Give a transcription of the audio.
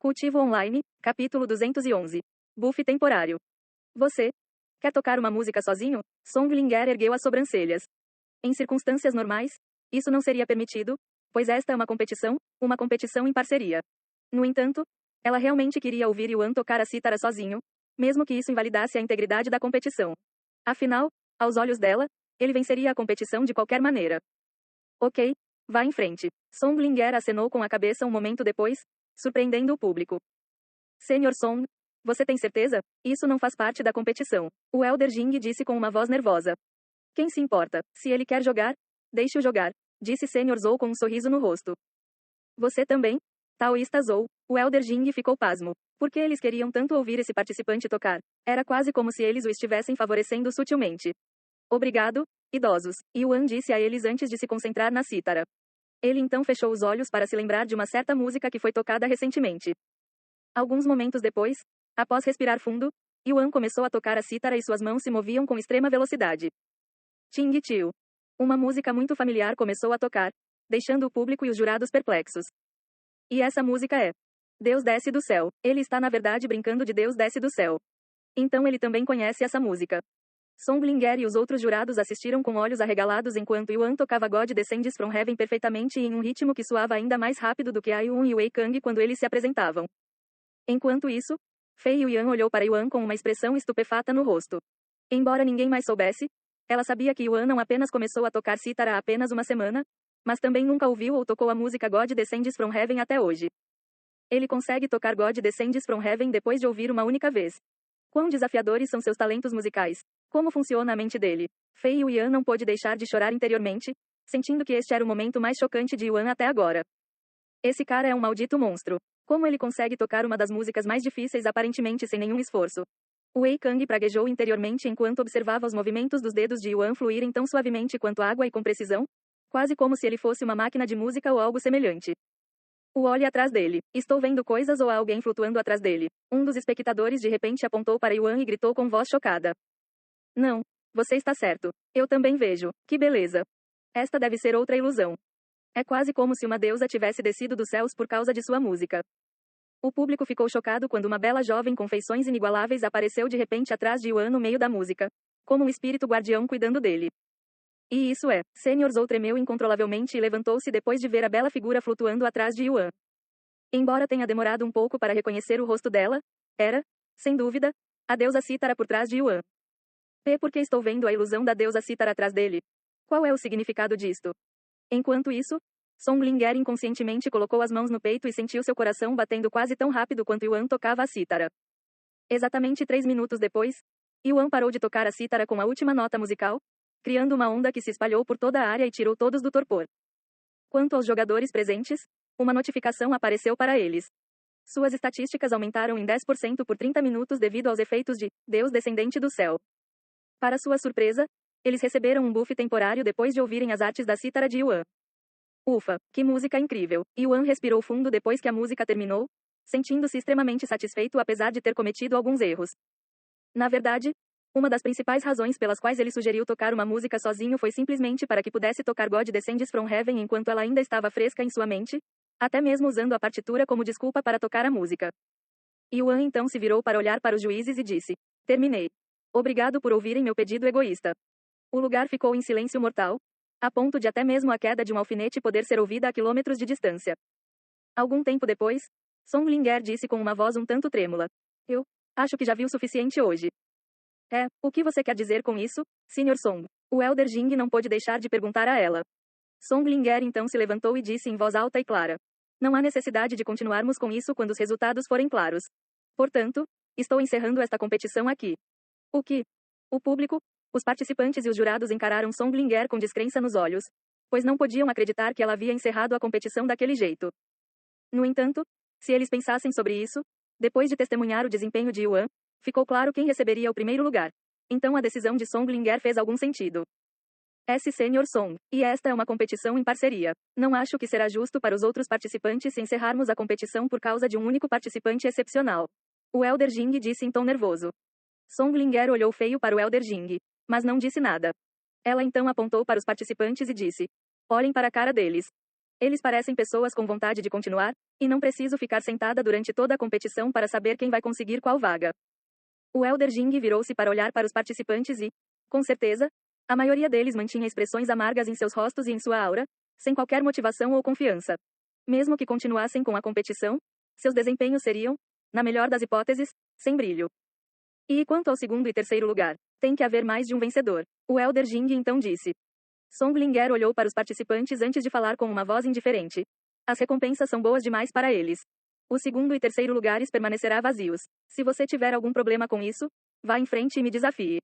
Cultivo Online, capítulo 211. Buff temporário. Você quer tocar uma música sozinho? Songlinger ergueu as sobrancelhas. Em circunstâncias normais, isso não seria permitido, pois esta é uma competição em parceria. No entanto, ela realmente queria ouvir Yuan tocar a cítara sozinho, mesmo que isso invalidasse a integridade da competição. Afinal, aos olhos dela, ele venceria a competição de qualquer maneira. Ok, vá em frente. Songlinger acenou com a cabeça um momento depois, surpreendendo o público. Senhor Song, você tem certeza? Isso não faz parte da competição. O Elder Jing disse com uma voz nervosa. Quem se importa? Se ele quer jogar, deixe-o jogar, disse Senhor Zhou com um sorriso no rosto. Você também? Taoísta Zhou. O Elder Jing ficou pasmo. Por que eles queriam tanto ouvir esse participante tocar? Era quase como se eles o estivessem favorecendo sutilmente. Obrigado, idosos, Yuan disse a eles antes de se concentrar na cítara. Ele então fechou os olhos para se lembrar de uma certa música que foi tocada recentemente. Alguns momentos depois, após respirar fundo, Yuan começou a tocar a cítara e suas mãos se moviam com extrema velocidade. Ting Tiu. Uma música muito familiar começou a tocar, deixando o público e os jurados perplexos. E essa música é Deus desce do céu. Ele está na verdade brincando de Deus desce do céu. Então ele também conhece essa música. Songlinger e os outros jurados assistiram com olhos arregalados enquanto Yuan tocava God Descends from Heaven perfeitamente e em um ritmo que soava ainda mais rápido do que a Yuan e Wei Kang quando eles se apresentavam. Enquanto isso, Fei Yuan olhou para Yuan com uma expressão estupefata no rosto. Embora ninguém mais soubesse, ela sabia que Yuan não apenas começou a tocar cítara há apenas uma semana, mas também nunca ouviu ou tocou a música God Descends from Heaven até hoje. Ele consegue tocar God Descends from Heaven depois de ouvir uma única vez. Quão desafiadores são seus talentos musicais? Como funciona a mente dele? Fei Yuan não pôde deixar de chorar interiormente, sentindo que este era o momento mais chocante de Yuan até agora. Esse cara é um maldito monstro. Como ele consegue tocar uma das músicas mais difíceis aparentemente sem nenhum esforço? Wei Kang praguejou interiormente enquanto observava os movimentos dos dedos de Yuan fluírem tão suavemente quanto água e com precisão, quase como se ele fosse uma máquina de música ou algo semelhante. Olhe atrás dele. Estou vendo coisas ou há alguém flutuando atrás dele. Um dos espectadores de repente apontou para Yuan e gritou com voz chocada. Não, você está certo. Eu também vejo. Que beleza. Esta deve ser outra ilusão. É quase como se uma deusa tivesse descido dos céus por causa de sua música. O público ficou chocado quando uma bela jovem com feições inigualáveis apareceu de repente atrás de Yuan no meio da música, como um espírito guardião cuidando dele. E isso é, Senhor Zhou tremeu incontrolavelmente e levantou-se depois de ver a bela figura flutuando atrás de Yuan. Embora tenha demorado um pouco para reconhecer o rosto dela, era, sem dúvida, a deusa cítara por trás de Yuan. Porque estou vendo a ilusão da deusa cítara atrás dele. Qual é o significado disto? Enquanto isso, Songlinger inconscientemente colocou as mãos no peito e sentiu seu coração batendo quase tão rápido quanto Yuan tocava a cítara. Exatamente 3 minutos depois, Yuan parou de tocar a cítara com a última nota musical, criando uma onda que se espalhou por toda a área e tirou todos do torpor. Quanto aos jogadores presentes, uma notificação apareceu para eles. Suas estatísticas aumentaram em 10% por 30 minutos devido aos efeitos de Deus descendente do céu. Para sua surpresa, eles receberam um buff temporário depois de ouvirem as artes da cítara de Yuan. Ufa, que música incrível! Yuan respirou fundo depois que a música terminou, sentindo-se extremamente satisfeito apesar de ter cometido alguns erros. Na verdade, uma das principais razões pelas quais ele sugeriu tocar uma música sozinho foi simplesmente para que pudesse tocar God Descends from Heaven enquanto ela ainda estava fresca em sua mente, até mesmo usando a partitura como desculpa para tocar a música. Yuan então se virou para olhar para os juízes e disse: Terminei. Obrigado por ouvirem meu pedido egoísta. O lugar ficou em silêncio mortal, a ponto de até mesmo a queda de um alfinete poder ser ouvida a quilômetros de distância. Algum tempo depois, Songlinger disse com uma voz um tanto trêmula: Eu acho que já vi o suficiente hoje. O que você quer dizer com isso, Sr. Song? O Elder Jing não pôde deixar de perguntar a ela. Songlinger então se levantou e disse em voz alta e clara: Não há necessidade de continuarmos com isso quando os resultados forem claros. Portanto, estou encerrando esta competição aqui. O que? O público, os participantes e os jurados encararam Songlinger com descrença nos olhos, pois não podiam acreditar que ela havia encerrado a competição daquele jeito. No entanto, se eles pensassem sobre isso, depois de testemunhar o desempenho de Yuan, ficou claro quem receberia o primeiro lugar. Então a decisão de Songlinger fez algum sentido. Sr. Song, e esta é uma competição em parceria. Não acho que será justo para os outros participantes se encerrarmos a competição por causa de um único participante excepcional. O Elder Jing disse em tom nervoso. Songlinger olhou feio para o Elder Jing, mas não disse nada. Ela então apontou para os participantes e disse: Olhem para a cara deles. Eles parecem pessoas com vontade de continuar, e não preciso ficar sentada durante toda a competição para saber quem vai conseguir qual vaga. O Elder Jing virou-se para olhar para os participantes e, com certeza, a maioria deles mantinha expressões amargas em seus rostos e em sua aura, sem qualquer motivação ou confiança. Mesmo que continuassem com a competição, seus desempenhos seriam, na melhor das hipóteses, sem brilho. E quanto ao segundo e terceiro lugar, tem que haver mais de um vencedor. O Elder Jing então disse. Song Linger olhou para os participantes antes de falar com uma voz indiferente. As recompensas são boas demais para eles. O segundo e terceiro lugares permanecerá vazios. Se você tiver algum problema com isso, vá em frente e me desafie.